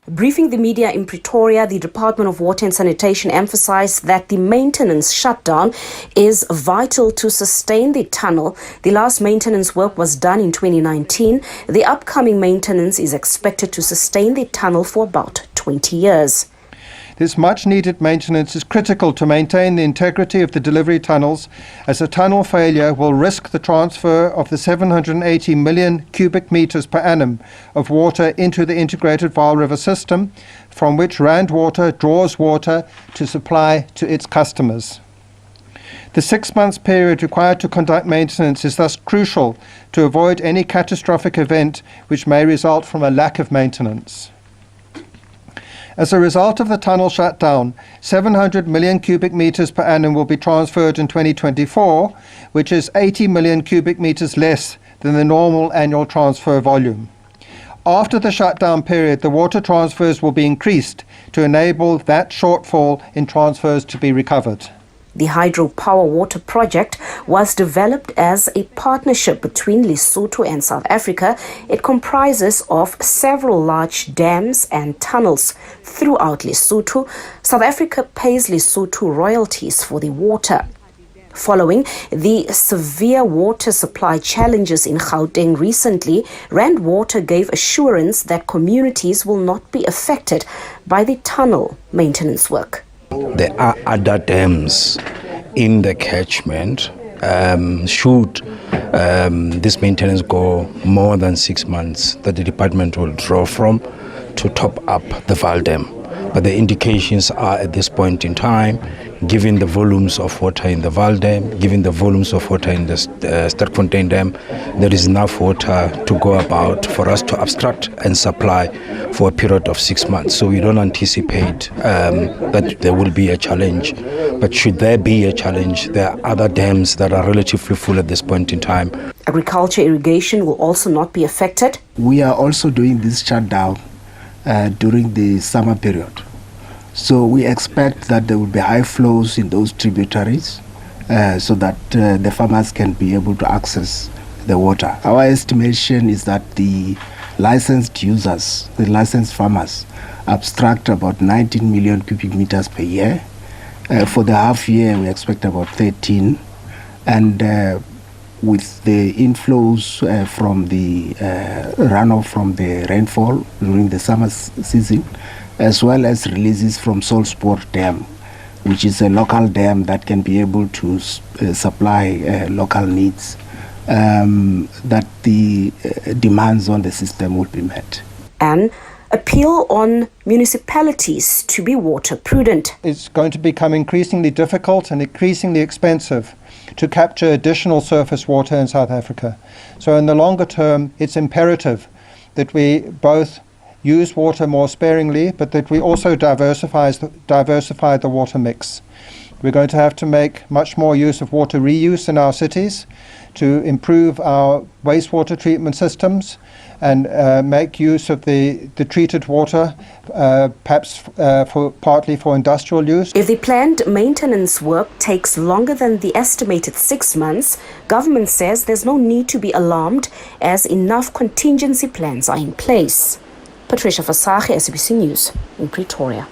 Briefing the media in Pretoria, the Department of Water and Sanitation emphasized that the maintenance shutdown is vital to sustain the tunnel. The last maintenance work was done in 2019. The upcoming maintenance is expected to sustain the tunnel for about 20 years. This much-needed maintenance is critical to maintain the integrity of the delivery tunnels, as a tunnel failure will risk the transfer of the 780 million cubic meters per annum of water into the integrated Vaal River system, from which Rand Water draws water to supply to its customers. The 6 months period required to conduct maintenance is thus crucial to avoid any catastrophic event which may result from a lack of maintenance. As a result of the tunnel shutdown, 700 million cubic meters per annum will be transferred in 2024, which is 80 million cubic meters less than the normal annual transfer volume. After the shutdown period, the water transfers will be increased to enable that shortfall in transfers to be recovered. The hydropower water project was developed as a partnership between Lesotho and South Africa. It comprises of several large dams and tunnels throughout Lesotho. South Africa pays Lesotho royalties for the water. Following the severe water supply challenges in Gauteng recently, Rand Water gave assurance that communities will not be affected by the tunnel maintenance work. There are other dams in the catchment. Should this maintenance go more than 6 months, that the department will draw from to top up the Vaal Dam. But the indications are at this point in time, given the volumes of water in the Vaal Dam, given the volumes of water in the Sterkfontein Dam, there is enough water to go about for us to abstract and supply for a period of 6 months. So we don't anticipate that there will be a challenge. But should there be a challenge, there are other dams that are relatively full at this point in time. Agriculture irrigation will also not be affected. We are also doing this shutdown during the summer period. So we expect that there will be high flows in those tributaries so that the farmers can be able to access the water. Our estimation is that the licensed users, the licensed farmers, abstract about 19 million cubic meters per year. For the half year, we expect about 13. And with the inflows from the runoff from the rainfall during the summer season, as well as releases from Saltsport Dam, which is a local dam that can be able to supply local needs, that the demands on the system will be met. An appeal on municipalities to be water prudent. It's going to become increasingly difficult and increasingly expensive to capture additional surface water in South Africa. So in the longer term, it's imperative that we both use water more sparingly, but that we also diversify the water mix. We're going to have to make much more use of water reuse in our cities to improve our wastewater treatment systems and make use of the treated water, perhaps partly for industrial use. If the planned maintenance work takes longer than the estimated 6 months, government says there's no need to be alarmed as enough contingency plans are in place. Patricia Fasage, SABC News in Pretoria.